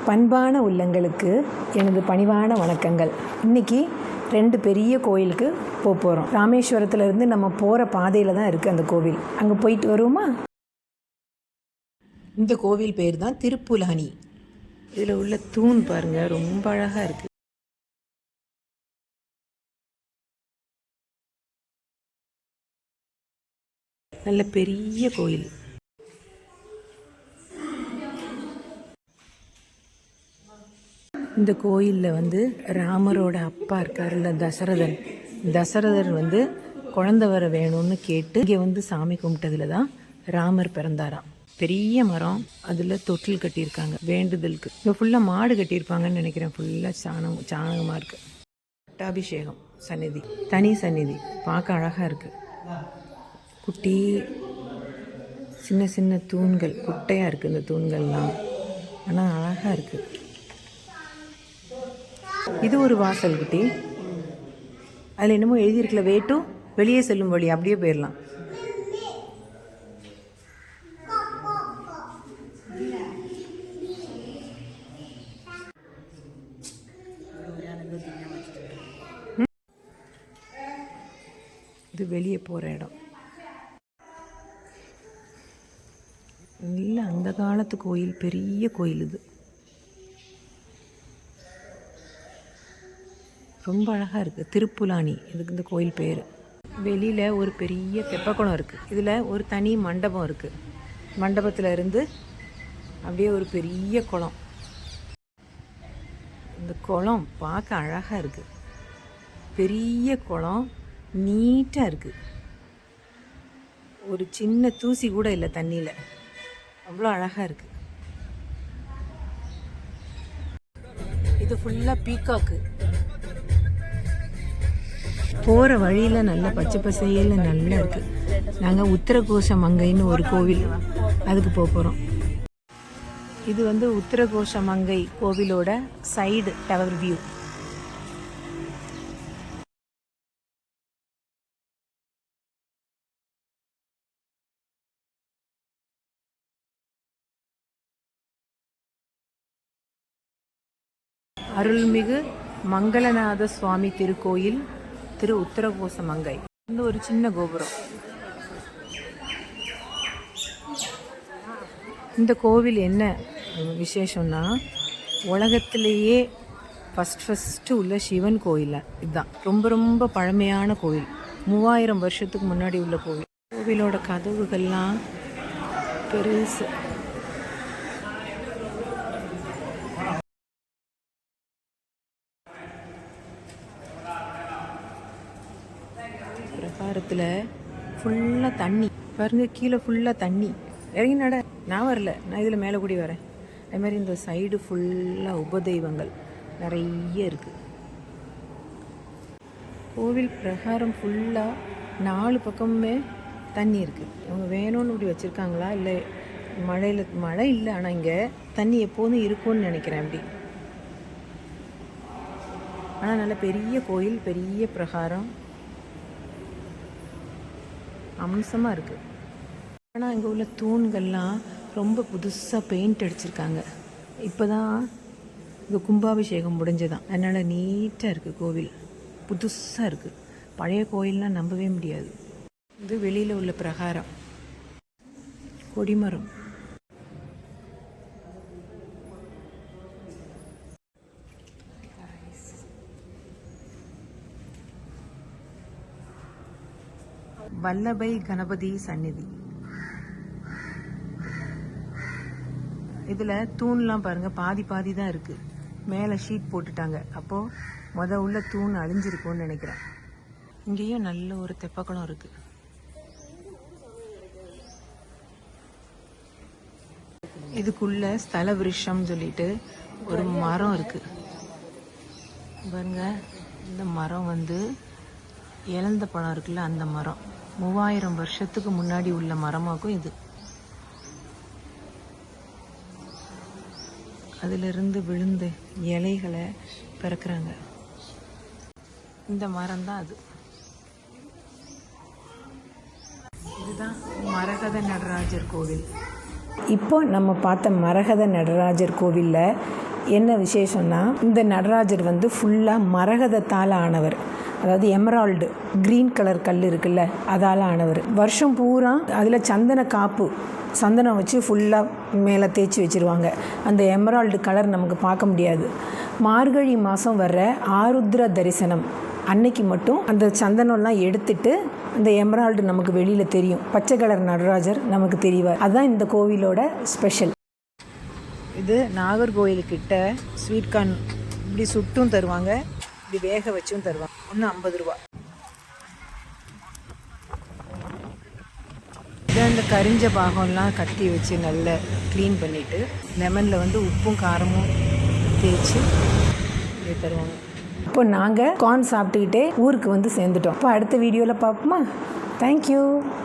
பண்பான உள்ளங்களுக்கு எனது பணிவான வணக்கங்கள். இன்றைக்கி 2 பெரிய கோயிலுக்கு போகிறோம். ராமேஸ்வரத்துலேருந்து நம்ம போகிற பாதையில் தான் இருக்குது அந்த கோவில். அங்கே போயிட்டு வருவோமா? இந்த கோவில் பேர் தான் திருப்புலானி. இதில் உள்ள தூண் பாருங்கள், ரொம்ப அழகாக இருக்குது. நல்ல பெரிய கோயில். இந்த கோயிலில் ராமரோட அப்பா இருக்காருல்ல, தசரதர் குழந்தை வர வேணும்னு கேட்டு இங்கே சாமி கும்பிட்டதுல தான் ராமர் பிறந்தாராம். பெரிய மரம், அதில் தொட்டில் கட்டியிருக்காங்க வேண்டுதலுக்கு. இங்கே ஃபுல்லாக மாடு கட்டியிருப்பாங்கன்னு நினைக்கிறேன். ஃபுல்லாக சாணகமாக இருக்குது. பட்டாபிஷேகம் சந்நிதி, தனி சந்நிதி, பார்க்க அழகாக இருக்குது. குட்டி சின்ன சின்ன தூண்கள், குட்டையாக இருக்குது இந்த தூண்கள்லாம், ஆனால் அழகாக இருக்குது. இது ஒரு வாசல் குட்டி. அதில் என்னமோ எழுதியிருக்கல, வேட்டு வெளியே செல்லும் வழி, அப்படியே போயிடலாம். இது வெளியே போகிற இடம். இல்லை, அந்த காலத்து கோயில், பெரிய கோயில். இது ரொம்ப அழகாக இருக்குது. திருப்புலானி இதுக்கு இந்த கோயில் பேர். வெளியில் ஒரு பெரிய தெப்பக்குளம் இருக்குது. இதில் ஒரு தனி மண்டபம் இருக்குது. மண்டபத்தில் இருந்து அப்படியே ஒரு பெரிய குளம். இந்த குளம் பார்க்க அழகாக இருக்குது. பெரிய குளம், நீட்டாக இருக்குது. ஒரு சின்ன தூசி கூட இல்லை தண்ணியில், அவ்வளோ அழகாக இருக்குது. இது ஃபுல்லாக பீகாக்கு. போகிற வழியில் நல்ல பச்சை பசையில் நல்லா இருக்குது. நாங்கள் உத்தரகோஷ மங்கைன்னு ஒரு கோவில், அதுக்கு போகிறோம். இது உத்தரகோஷ மங்கை கோவிலோட சைடு டவர் வியூ. அருள்மிகு மங்களநாத சுவாமி திருக்கோயில், திரு உத்தரகோச மங்கை. ஒரு சின்ன கோபுரம். இந்த கோவில் என்ன விசேஷம்னா, உலகத்திலேயே ஃபஸ்ட்டு உள்ள சிவன் கோயில் இதுதான். ரொம்ப ரொம்ப பழமையான கோவில். 3000 வருஷத்துக்கு முன்னாடி உள்ள கோவில். கோவிலோட கதவுகள்லாம் பெருசு. பிரகாரத்தில் ஃபுல்லாக தண்ணி பாருங்க, கீழே ஃபுல்லாக தண்ணி. இறங்கி நட, நான் வரல, நான் இதில் மேலே கூடி வரேன். அது மாதிரி இந்த சைடு ஃபுல்லாக உபதெய்வங்கள் நிறைய இருக்குது. கோவில் பிரகாரம் ஃபுல்லாக 4 பக்கமுமே தண்ணி இருக்குது. அவங்க வேணும்னு இப்படி வச்சுருக்காங்களா, இல்லை மழை இல்லை, ஆனால் இங்கே தண்ணி எப்போதும் இருக்கும்னு நினைக்கிறேன் அப்படி. ஆனால் நல்ல பெரிய கோயில், பெரிய பிரகாரம், அம்சமாக இருக்குது. ஆனால் இங்கே உள்ள தூண்கள்லாம் ரொம்ப புதுசாக பெயிண்ட் அடிச்சிருக்காங்க. இப்போ தான் இங்கே கும்பாபிஷேகம் முடிஞ்சதான், அதனால் நீட்டாக இருக்குது கோவில், புதுசாக இருக்குது. பழைய கோயில்னால் நம்பவே முடியாது. இது வெளியில் உள்ள பிரகாரம், கொடிமரம். வல்லபை கணபதி சந்நிதி. இதில் தூண்லாம் பாருங்கள், பாதி தான் இருக்குது. மேலே ஷீட் போட்டுட்டாங்க. அப்போது உள்ள தூண் அழிஞ்சிருக்கும்னு நினைக்கிறேன். இங்கேயும் நல்ல ஒரு தெப்பக்குளம் இருக்குது. இதுக்குள்ள ஸ்தல விருஷம் சொல்லிட்டு ஒரு மரம் இருக்குது பாருங்க. இந்த மரம் இழந்த பழம் இருக்குல்ல, அந்த மரம் 3000 வருஷத்துக்கு முன்னாடி உள்ள மரமாக்கும் இது. அதிலிருந்து விழுந்த இலைகளை பிறக்கிறாங்க. இந்த மரம் தான் அது. இதுதான் மரகத நடராஜர் கோவில். இப்போ நம்ம பார்த்த மரகத நடராஜர் கோவிலில் என்ன விசேஷம்னா இந்த நடராஜர் வந்து ஃபுல்லாக மரகதத்தால் ஆனவர், அதாவது எமரால்டு க்ரீன் கலர் கல் இருக்குல்ல அதால் ஆனவர். வருஷம் பூரா அதில் சந்தன காப்பு, சந்தனம் வச்சு ஃபுல்லாக மேலே தேய்ச்சி வச்சுருவாங்க. அந்த எமரால்டு கலர் நமக்கு பார்க்க முடியாது. மார்கழி மாதம் வர்ற ஆருத்ர தரிசனம் அன்னைக்கு மட்டும் அந்த சந்தனம்லாம் எடுத்துட்டு அந்த எமரால்டு நமக்கு வெளியில் தெரியும். பச்சை கலர் நடராஜர் நமக்கு தெரிவார். அதுதான் இந்த கோவிலோட ஸ்பெஷல். இது நாகர்கோயிலுக்கிட்ட ஸ்வீட் கார்ன் இப்படி சுட்டும் தருவாங்க, இப்படி வேக வச்சும் தருவாங்க. ஒன்று 50 ரூபா. இதை அந்த கரிஞ்ச பாகம்லாம் கட்டி வச்சு நல்லா க்ளீன் பண்ணிவிட்டு லெமனில் வந்து உப்பும் காரமும் தேய்ச்சி இப்படி தருவாங்க. இப்போ நாங்கள் கார்ன் சாப்பிட்டுக்கிட்டே ஊருக்கு வந்து சேர்ந்துட்டோம். இப்போ அடுத்த வீடியோவில் பார்ப்போமா? தேங்க்யூ.